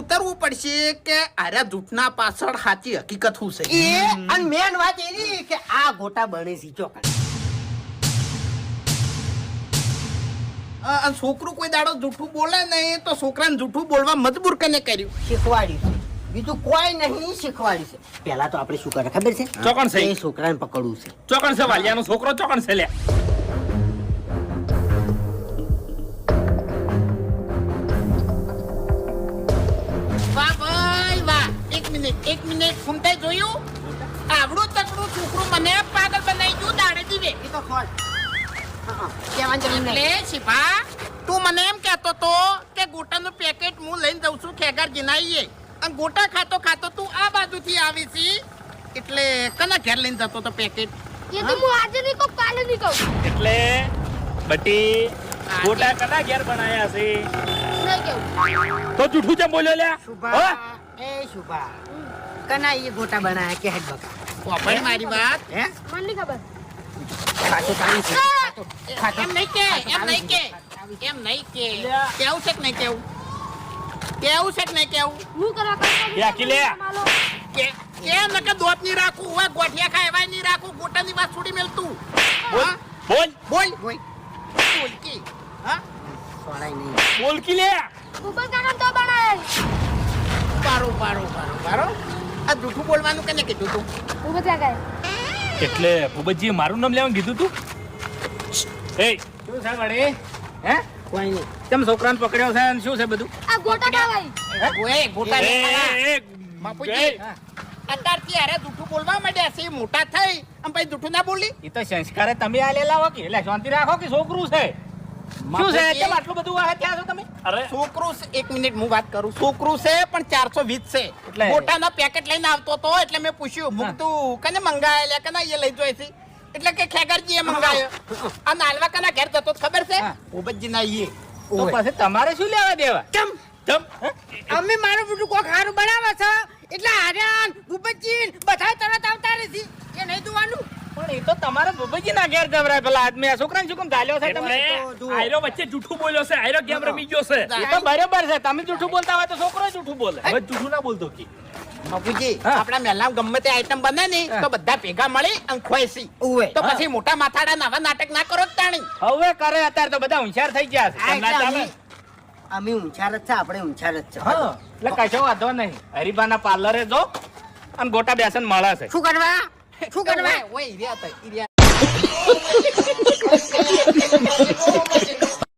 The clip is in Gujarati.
ઉતરવું પડશે કે આર્યા જૂઠના પાછળ સાચી હકીકત શું છે એ અને મેન વાત એની કે આ ગોટા બને છે ચોકન અને છોકરું કોઈ દાડો જૂઠું બોલે નહીં તો છોકરાને જૂઠું બોલવા મજબૂર કને કર્યું શીખવાડ્યું છે બીજું કોઈ નહીં શીખવાડ્યું છે પહેલા તો આપણે શું કરે ખબર છે ચોકન છે એ છોકરાને પકડવું છે ચોકન છે વાલિયાનો છોકરો ચોકન છે લે વાહ ભાઈ વાહ એક મિનિટ ફૂમતાઈ જોયું આવડું તકડું છોકરું મને પાગલ બનાવી ગયું દાડે દીવે એ તો ખોલ કેવાનું જરૂર નહીં એટલે શિભા તું મને એમ કહેતો તો કે ગોટાનું પેકેટ હું લઈને જઉં છું ખેગાર જીનાઈએ અને ગોટા ખાતો તું આ બાજુથી આવી છી એટલે કના ઘેર લઈને જતો તો પેકેટ ये तो હું આજે નહીં કહું કાલે નહીં કહું એટલે બટી ગોટા કના ઘેર બનાયા છે નહીં કેવું તો જૂઠું કેમ બોલ્યો લે શુભા એ શુભા કના એ ગોટા બનાયા કે હેડ બકા વાપર મારી વાત હે મને નહીં ખબર ખાતો તાણી છે એમ નહીં કે કેવું છે કે નહીં કેવું હું કરવા કરતો યાકી લે. કે કેમ નકે દોત નહીં રાખું હવે ગોઠિયા ખાય નહીં રાખું ગોટાની વાત છોડી મેલતું હા બોલ બોલ બોલ કી હા સોડાય નહીં બોલ કી લે ઉપર કાકા તો બનાય પારો આ જૂઠું બોલવાનું કને કીધું તું ઉપર કાકા એટલે ભૂપતજીએ મારું નામ લેવાનું કીધું તું એ શું છે વડે હે કોઈ નહીં તેમ છોકરાને પકડ્યો છે અને શું છે બધું આ ગોટા ખાવાય ઓય ગોટા એ, નહીં ખાવા. એ, બાપુજી એ, અત્યારથી અરે જૂઠું બોલવા માંડ્યા છે મોટા થઈ આમ પછી જૂઠું ના બોલી એ તો સંસ્કારે તમે આલેલા હો કે એટલે શાંતિ રાખો કે છોકરું છે શું છે કેમ આટલું બધું વાહે ત્યાં છો તમે અરે છોકરું છે, એક મિનિટ હું વાત કરું છોકરું છે પણ 420 છે એટલે? ગોટાનો પેકેટ લઈને આવતો તો એટલે મેં પૂછ્યું મુક તું કને મંગાયેલા કના એ લઈ જોઈ છે એટલે કે ખેગરજી એ મંગાયો આ નાલવા કના ઘેર જતો તો ખબર છે હા. ભૂપતજી ના ઈએ તો પછી તમારે શું લેવા દેવા કેમ ચમ અમે મારું બધું કોઈ ખારું બનાવે છે એટલે આર્યન ભૂપતજી બધા તરત આવતા નથી એ નહીં જોવાનું પણ એ તો તમારા ભૂપતજી ના ઘેર જવરાય પેલા આદમી આ છોકરાને શું કેમ ગાલ્યો છે તમે તો આયરો વચ્ચે જૂઠું બોલ્યો છે આયરો ગેમ રમી ગયો છે એ તો બરાબર છે તમે જૂઠું બોલતા હોય તો છોકરો જૂઠું બોલે હવે જૂઠું ના બોલતો કી બાપુજી હા. આપણા મહેલામાં ગમે તે આઈટમ બને ને તો બધા ભેગા મળી અને ખોઈસી ઉવે તો પછી મોટા માથાડા નવા નાટક ના કરો જ તાણી હવે કરે અત્યારે તો બધા હોશિયાર થઈ ગયા છે આ તમને એટલે ચાલે? અમે ઊંચાર જ છે આપણે ઊંચાર જ છે હા એટલે કશો વાંધો નહીં હરીબાના પાર્લરે જો અને ગોટા બેસન મળે છે શું કરવા ઓય ઈર્યા હતા ઈર્યા